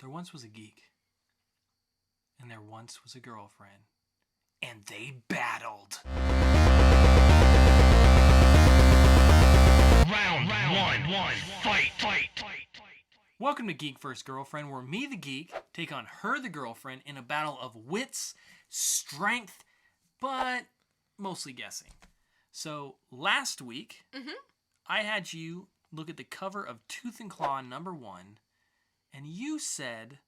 There once was a geek, and there once was a girlfriend, and they battled. Round one, fight. Welcome to Geek vs. Girlfriend, where me, the geek, take on her, the girlfriend, in a battle of wits, strength, but mostly guessing. So, last week, I had you look at the cover of Tooth and Claw #1, and you said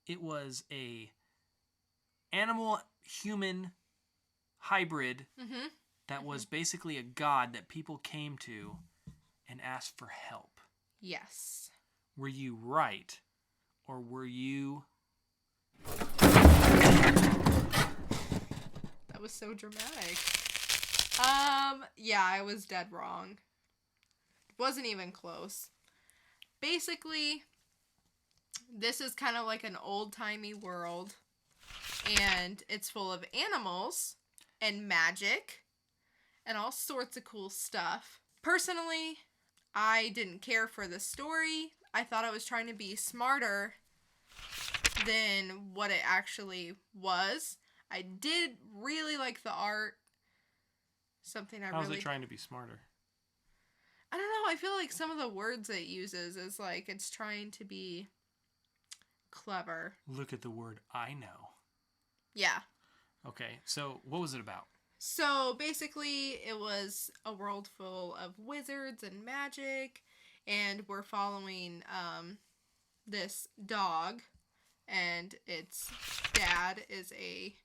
it was a animal-human hybrid that was basically a god that people came to and asked for help. Yes. Were you right, or were you... That was so dramatic. Yeah, I was dead wrong. Wasn't even close. Basically, this is kind of like an old-timey world, and it's full of animals and magic and all sorts of cool stuff. Personally, I didn't care for the story. I thought it was trying to be smarter than what it actually was. I did really like the art. How's it trying to be smarter? I don't know. I feel like some of the words it uses is like it's trying to be clever. Look at the word I know. Yeah. Okay, so what was it about? So basically, it was a world full of wizards and magic, and we're following this dog, and its dad is a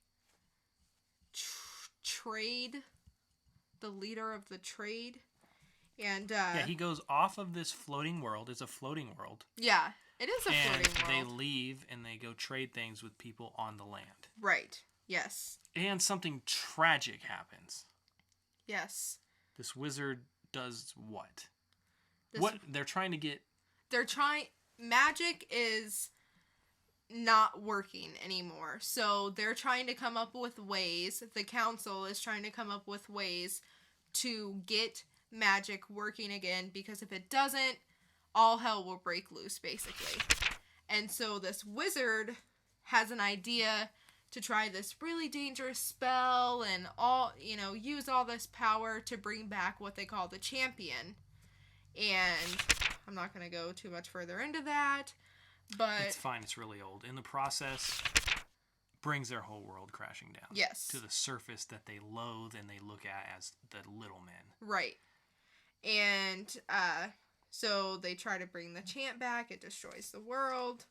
the leader of the trade. And yeah, he goes off of this floating world. It's a floating world. Yeah, it is a floating world. And they leave and they go trade things with people on the land. Right. Yes. And something tragic happens. Yes. This wizard does what? They're trying to get... Magic is not working anymore. So they're trying to come up with ways. The council is trying to come up with ways to get magic working again, because if it doesn't, all hell will break loose, basically. And so this wizard has an idea to try this really dangerous spell and use all this power to bring back what they call the champion. And I'm not going to go too much further into that, but... It's fine, it's really old. In the process, brings their whole world crashing down. Yes. To the surface that they loathe and they look at as the little men. Right. And so they try to bring the champ back. It destroys the world.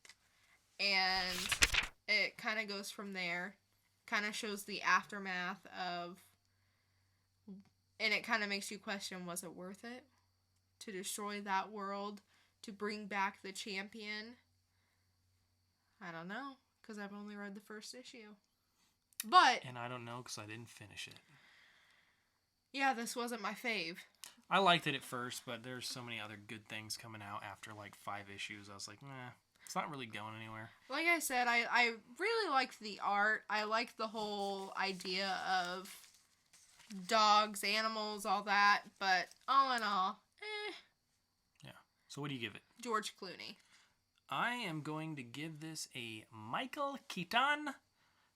And it kind of goes from there. Kind of shows the aftermath of... And it kind of makes you question, was it worth it to destroy that world, to bring back the champion? I don't know, because I've only read the first issue. But... And I don't know, because I didn't finish it. Yeah, this wasn't my fave. I liked it at first, but there's so many other good things coming out after like 5 issues. I was like, nah, it's not really going anywhere. Like I said, I really liked the art. I liked the whole idea of dogs, animals, all that. But all in all, Yeah. So what do you give it? George Clooney. I am going to give this a Michael Keaton.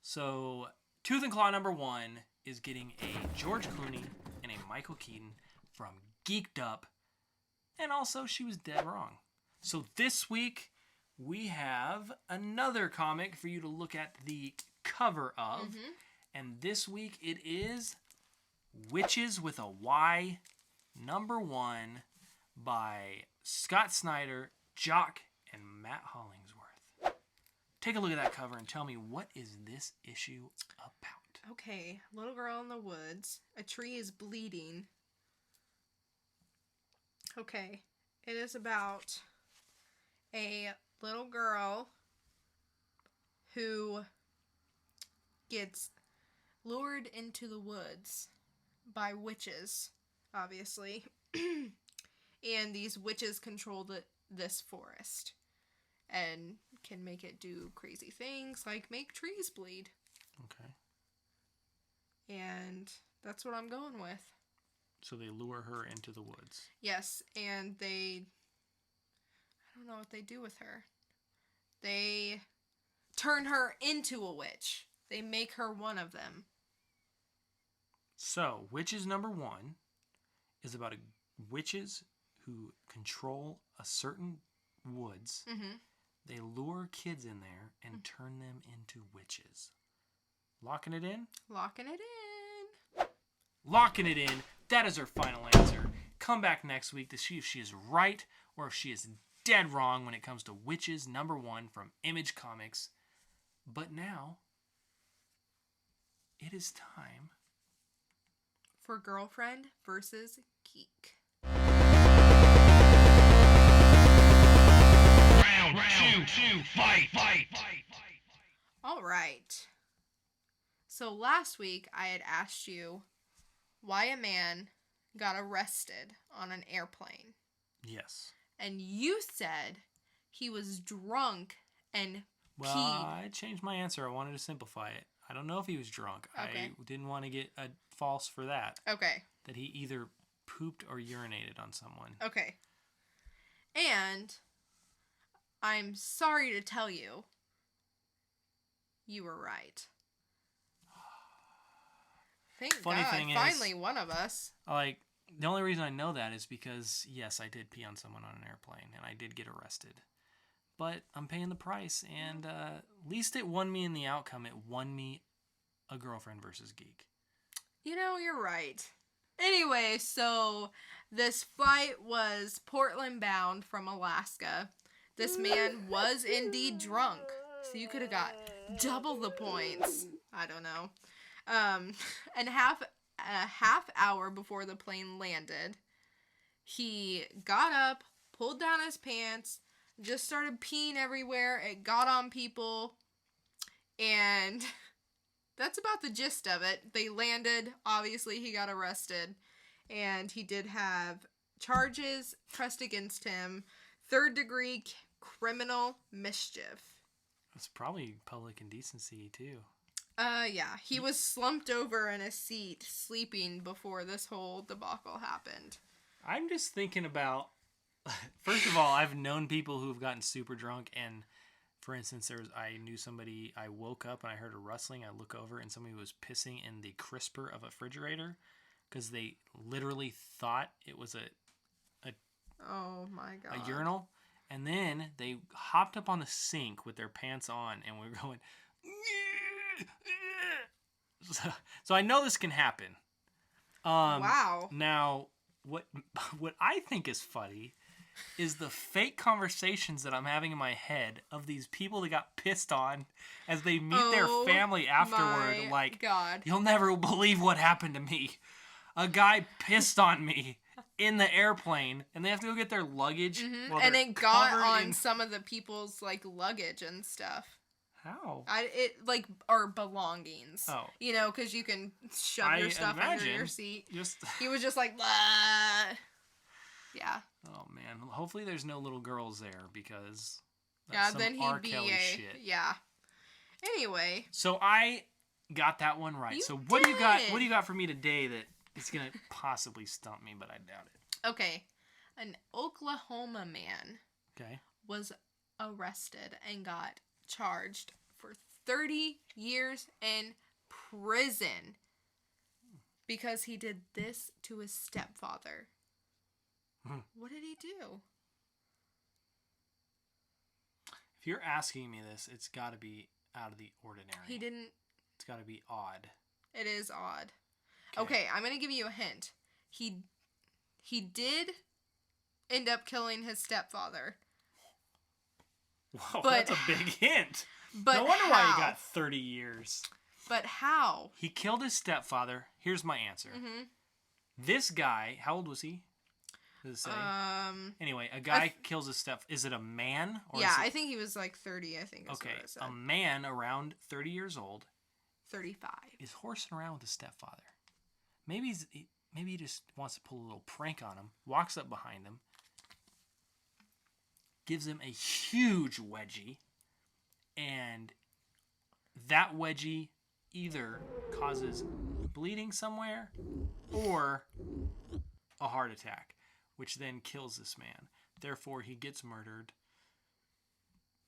So Tooth and Claw #1 is getting a George Clooney and a Michael Keaton from Geek'd Up. And also, she was dead wrong. So this week, we have another comic for you to look at the cover of. And this week, it is Wyches with a Y, #1 by Scott Snyder, Jock, and Matt Hollingsworth. Take a look at that cover and tell me, what is this issue about? Okay, little girl in the woods. A tree is bleeding. Okay, it is about a little girl who gets lured into the woods by witches, obviously. And these witches control this forest and can make it do crazy things like make trees bleed. Okay. And that's what I'm going with. So they lure her into the woods. Yes, and I don't know what they do with her. They turn her into a witch. They make her one of them. So, Witches number 1 is about witches who control a certain woods. Mm-hmm. They lure kids in there and turn them into witches. Locking it in? Locking it in. Locking it in. That is her final answer. Come back next week to see if she is right or if she is dead wrong when it comes to Witches number 1 from Image Comics. But now, it is time for Girlfriend versus Geek. Round two, fight. All right. So last week I had asked you why a man got arrested on an airplane. yes. And you said he was drunk and Well, peed. I changed my answer. I wanted to simplify it. I don't know if he was drunk. Okay. I didn't want to get a false for that. Okay. That he either pooped or urinated on someone. Okay. And I'm sorry to tell you, you were right. Thank Funny God, thing is- finally one of us. Like, the only reason I know that is because, yes, I did pee on someone on an airplane, and I did get arrested. But I'm paying the price, and at least it won me in the outcome. It won me a Girlfriend versus Geek. You know, you're right. Anyway, so this flight was Portland bound from Alaska. This man was indeed drunk, so you could have got double the points. I don't know. And a half hour before the plane landed, he got up, pulled down his pants, just started peeing everywhere. It got on people, and that's about the gist of it. They landed. Obviously, he got arrested, and he did have charges pressed against him. 3rd-degree criminal mischief. It's probably public indecency, too. Yeah. He was slumped over in a seat, sleeping before this whole debacle happened. I'm just thinking about... First of all, I've known people who have gotten super drunk, and for instance, I knew somebody, I woke up and I heard a rustling, I look over and somebody was pissing in the crisper of a refrigerator because they literally thought it was Oh my God. a urinal, and then they hopped up on the sink with their pants on and we were going so I know this can happen. Wow. Now, what I think is funny is the fake conversations that I'm having in my head of these people that got pissed on as they meet their family afterward. My Like, God. you'll never believe what happened to me. A guy pissed on me in the airplane, and they have to go get their luggage. While And they're it got covered on in... some of the people's, like, luggage and stuff. How? Or belongings. Oh. You know, because you can shove I your stuff under imagine your seat. Just... He was just like, blah. Yeah. Oh, man. Hopefully there's no little girls there, because that's Yeah, some then R. he'd be Kelly shit. Yeah. Anyway. So I got that one right. You So what do you got? did. What do you got for me today that is gonna possibly stump me, but I doubt it. Okay. An Oklahoma man Okay. was arrested and got charged for 30 years in prison because he did this to his stepfather. What did he do? If you're asking me this, it's got to be out of the ordinary. He didn't. It's got to be odd. It is odd. Okay, I'm going to give you a hint. He did end up killing his stepfather. Whoa, But- that's a big hint. But No wonder how? why he got 30 years. But how? He killed his stepfather. Here's my answer. Mm-hmm. This guy, how old was he? Does it say? Anyway, a guy kills his step. Is it a man? Or yeah, is it... I think he was like 30, I think is Okay, what it said. a man around 30 years old 35. is horsing around with his stepfather. Maybe he just wants to pull a little prank on him, walks up behind him, gives him a huge wedgie, and that wedgie either causes bleeding somewhere or a heart attack, which then kills this man. Therefore, he gets murdered,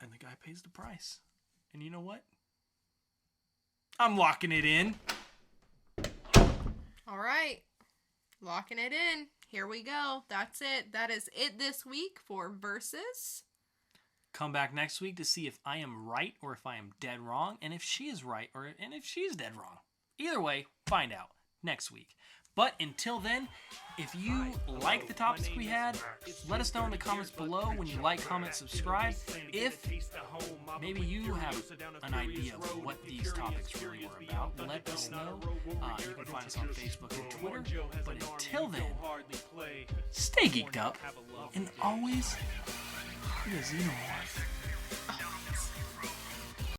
and the guy pays the price. And you know what? I'm locking it in. All right. Locking it in. Here we go. That's it. That is it this week for Versus. Come back next week to see if I am right or if I am dead wrong, and if she is right and if she is dead wrong. Either way, find out next week. But until then, if you like the topics we had, let us know in the comments below. When you like, comment, subscribe. If maybe you have an idea of what these topics really were about, let us know. You can find us on Facebook and Twitter. But until then, stay geeked up and always hug a xenomorph.